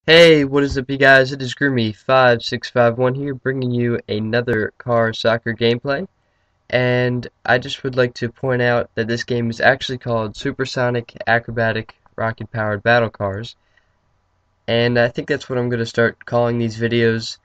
Hey, what is up, you guys? It is Groomy5651 here, bringing you another car soccer gameplay. And I just would like to point out that this game is actually called Supersonic, Acrobatic, Rocket-Powered Battle Cars. And I think that's what I'm going to start calling these videos,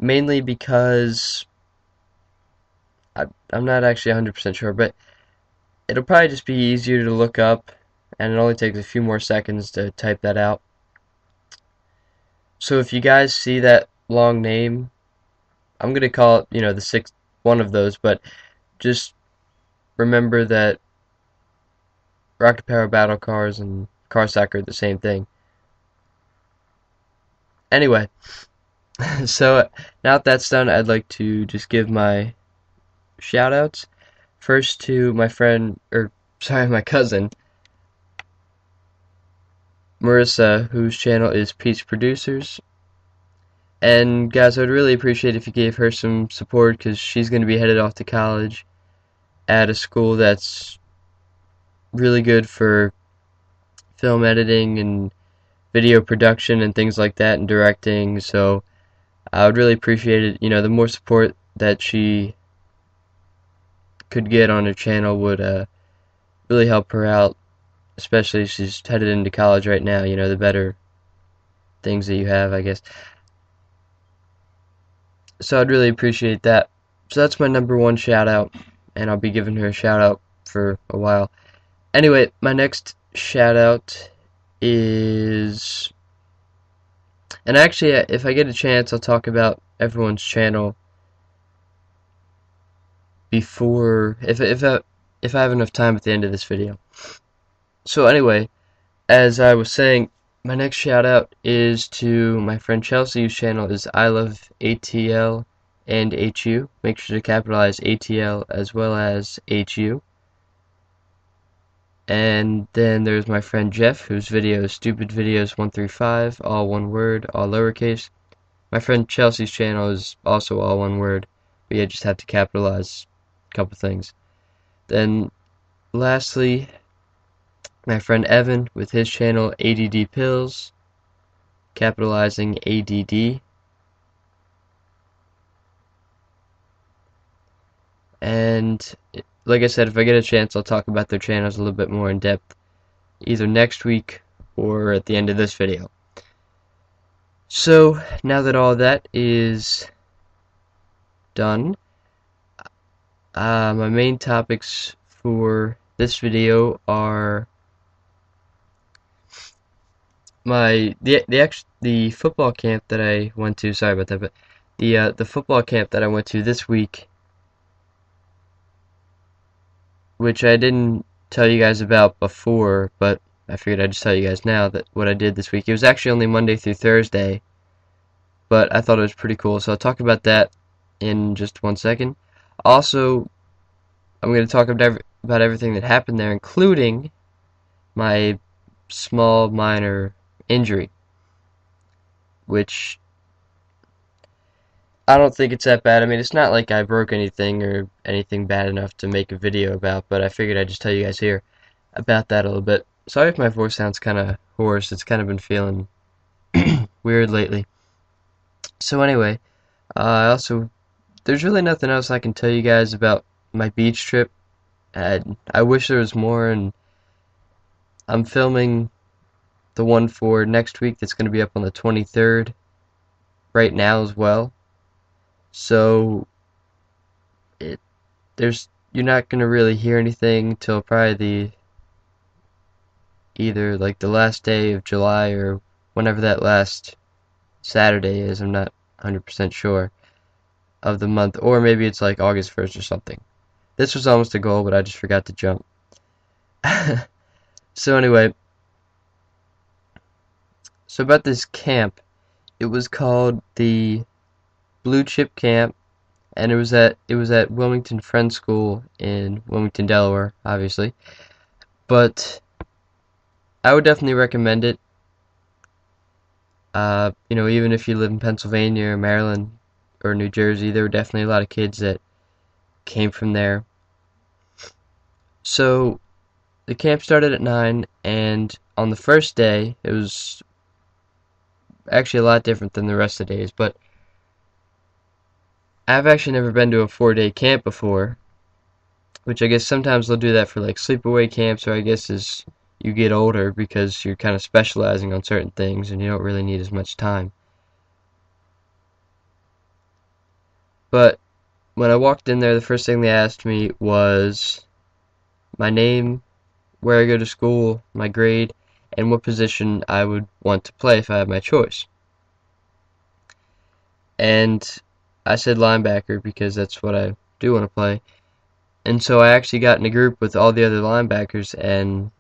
mainly because I'm not actually 100% sure, but it'll probably just be easier to look up, and it only takes a few more seconds to type that out. So if you guys see that long name, I'm gonna call it, the sixth one of those, but just remember that rocket power battle cars and car soccer are the same thing. Anyway, so now that that's done, I'd like to just give my shout outs. First to my friend, or sorry, my cousin, Marrisa, whose channel is peaceproducers. And guys, I would really appreciate if you gave her some support because she's going to be headed off to college at a school that's really good for film editing and video production and things like that and directing. So I would really appreciate it. The more support that she could get on her channel would really help her out, especially if she's headed into college right now. The better things that you have, I guess. So I'd really appreciate that. So that's my number one shout out, and I'll be giving her a shout out for a while. Anyway, my next shout out is, and actually, if I get a chance, I'll talk about everyone's channel before, if I have enough time at the end of this video. So anyway, as I was saying, my next shout out is to my friend Chelsea, whose channel is iloveATLandHU. Make sure to capitalize ATL as well as HU. And then there's my friend Jeff, whose video is Stupid Videos 1 through 5, all one word, all lowercase. My friend Chelsea's channel is also all one word, but you just have to capitalize a couple things. Then, lastly, my friend Evan with his channel ADDpills, capitalizing ADD. And like I said, if I get a chance, I'll talk about their channels a little bit more in depth, either next week or at the end of this video. So, now that all that is done, my main topics for this video are the football camp that I went to. Sorry about that, but the football camp that I went to this week, which I didn't tell you guys about before, but I figured I'd just tell you guys now that what I did this week. It was actually only Monday through Thursday, but I thought it was pretty cool, so I'll talk about that in just 1 second. Also, I'm going to talk about everything that happened there, including my small minor injury, which I don't think it's that bad. I mean, it's not like I broke anything or anything bad enough to make a video about, but I figured I'd just tell you guys here about that a little bit. Sorry if my voice sounds kind of hoarse. It's kind of been feeling weird lately. So anyway, there's really nothing else I can tell you guys about my beach trip. I wish there was more, and I'm filming the one for next week that's going to be up on the 23rd right now as well. So you're not going to really hear anything till probably either like the last day of July or whenever that last Saturday is. I'm not 100% sure of the month, or maybe it's like August 1st or something. This was almost a goal, but I just forgot to jump. So anyway, so about this camp, it was called the Blue Chip Camp, and it was at Wilmington Friends School in Wilmington, Delaware, obviously. But I would definitely recommend it. Even if you live in Pennsylvania or Maryland or New Jersey, there were definitely a lot of kids that came from there. So the camp started at 9, and on the first day, it was actually a lot different than the rest of the days. But I've actually never been to a 4-day camp before, which I guess sometimes they'll do that for like sleepaway camps, or I guess as you get older because you're kind of specializing on certain things and you don't really need as much time. But when I walked in there, the first thing they asked me was my name, where I go to school, my grade, and what position I would want to play if I had my choice. And I said linebacker because that's what I do want to play. And so I actually got in a group with all the other linebackers, and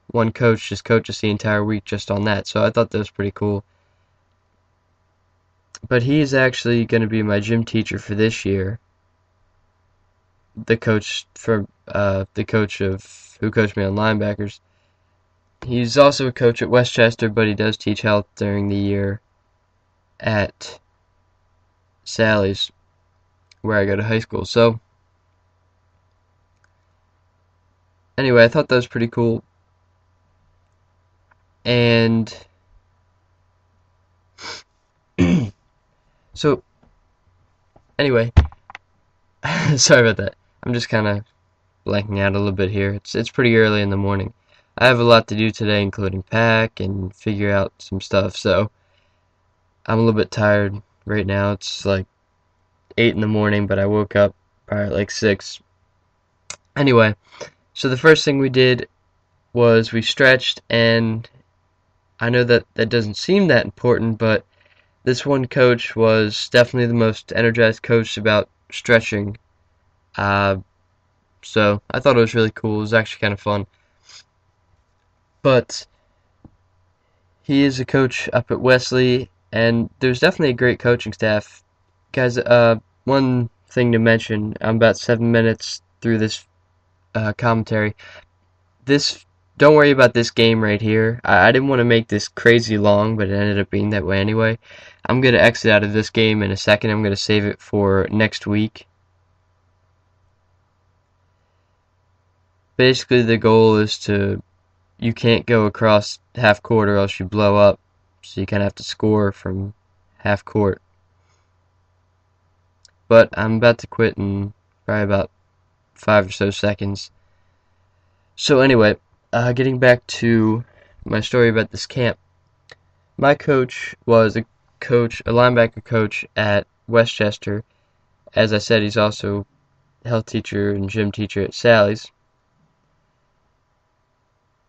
one coach just coached us the entire week just on that. So I thought that was pretty cool. But he's actually going to be my gym teacher for this year. The coach of who coached me on linebackers. He's also a coach at Westchester, but he does teach health during the year at Sally's, where I go to high school. So anyway, I thought that was pretty cool. And so anyway, sorry about that. I'm just kind of blanking out a little bit here. It's pretty early in the morning. I have a lot to do today, including pack and figure out some stuff, so I'm a little bit tired right now. It's like 8 in the morning, but I woke up probably at like 6. Anyway, so the first thing we did was we stretched, and I know that that doesn't seem that important, but this one coach was definitely the most energized coach about stretching. So I thought it was really cool. It was actually kind of fun. But he is a coach up at Wesley, and there's definitely a great coaching staff. Guys, one thing to mention, I'm about 7 minutes through this commentary. Don't worry about this game right here. I didn't want to make this crazy long, but it ended up being that way anyway. I'm going to exit out of this game in a second. I'm going to save it for next week. Basically, the goal is you can't go across half court or else you blow up. So you kind of have to score from half court. But I'm about to quit in probably about 5 or so seconds. So anyway, getting back to my story about this camp. My coach was a linebacker coach at Westchester. As I said, he's also health teacher and gym teacher at Sally's.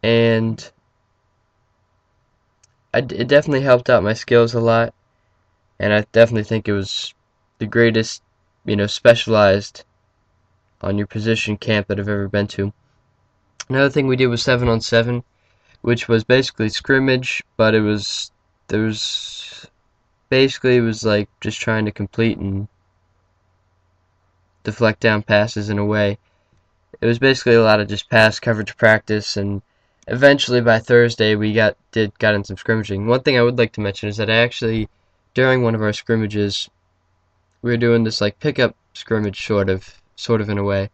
And it definitely helped out my skills a lot. And I definitely think it was the greatest, specialized on your position camp that I've ever been to. Another thing we did was 7-on-7, which was basically scrimmage, but it was like just trying to complete and deflect down passes in a way. It was basically a lot of just pass coverage practice, and eventually by Thursday we got in some scrimmaging. One thing I would like to mention is that I actually, during one of our scrimmages, we were doing this like pickup scrimmage sort of in a way,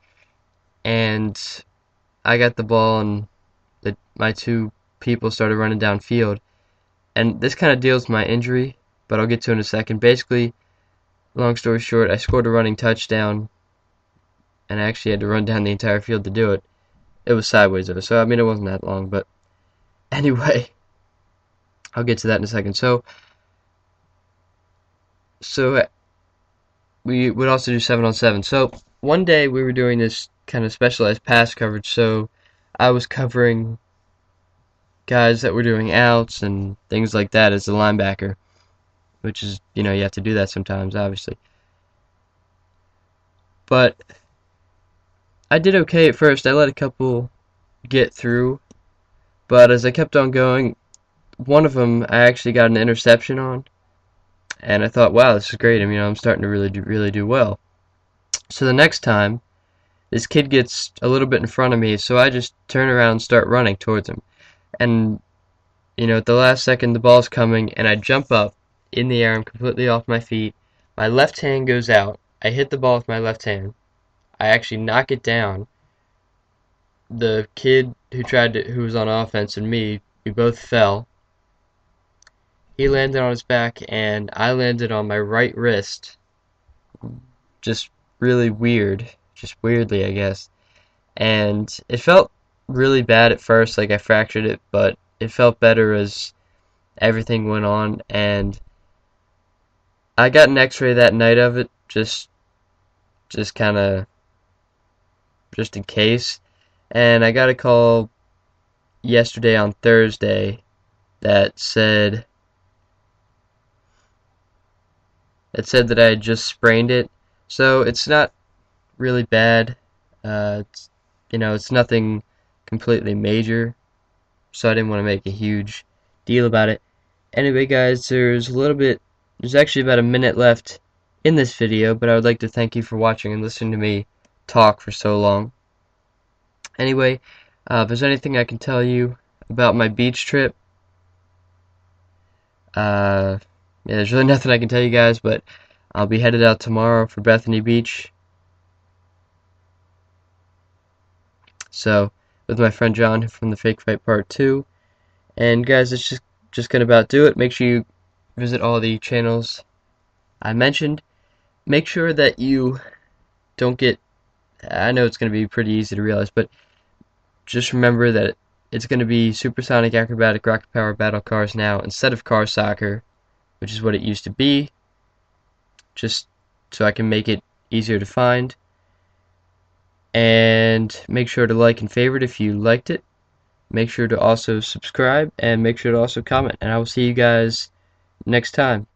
and I got the ball and my two people started running downfield, and this kind of deals with my injury, but I'll get to it in a second. Basically, long story short, I scored a running touchdown, and I actually had to run down the entire field to do it. It was sideways though, so I mean it wasn't that long, but anyway, I'll get to that in a second. So we would also do 7-on-7. So one day we were doing this kind of specialized pass coverage, so I was covering guys that were doing outs and things like that as a linebacker, which is, you have to do that sometimes, obviously. But I did okay at first. I let a couple get through, but as I kept on going, one of them I actually got an interception on, and I thought, wow, this is great. I mean, I'm starting to really do well. So the next time, this kid gets a little bit in front of me, so I just turn around and start running towards him. And, at the last second, the ball's coming, and I jump up in the air. I'm completely off my feet. My left hand goes out. I hit the ball with my left hand. I actually knock it down. The kid who was on offense and me, we both fell. He landed on his back, and I landed on my right wrist. Just really weird. Just weirdly, I guess. And it felt really bad at first, like I fractured it, but it felt better as everything went on, and I got an x-ray that night of it, just kind of, just in case, and I got a call yesterday on Thursday that said that I had just sprained it, so it's not really bad. It's, it's nothing completely major, so I didn't want to make a huge deal about it. Anyway, guys, there's actually about a minute left in this video, but I would like to thank you for watching and listening to me talk for so long. Anyway, if there's anything I can tell you about my beach trip, yeah, there's really nothing I can tell you guys, but I'll be headed out tomorrow for Bethany Beach. So, with my friend John from the Fake Fight Part 2. And guys, it's just gonna about do it. Make sure you visit all the channels I mentioned. Make sure that you don't get, I know it's gonna be pretty easy to realize, but just remember that it's gonna be Supersonic, Acrobatic, Rocket Power Battle Cars now instead of Car Soccer, which is what it used to be, just so I can make it easier to find. And make sure to like and favorite if you liked it. Make sure to also subscribe, and make sure to also comment, and I will see you guys next time.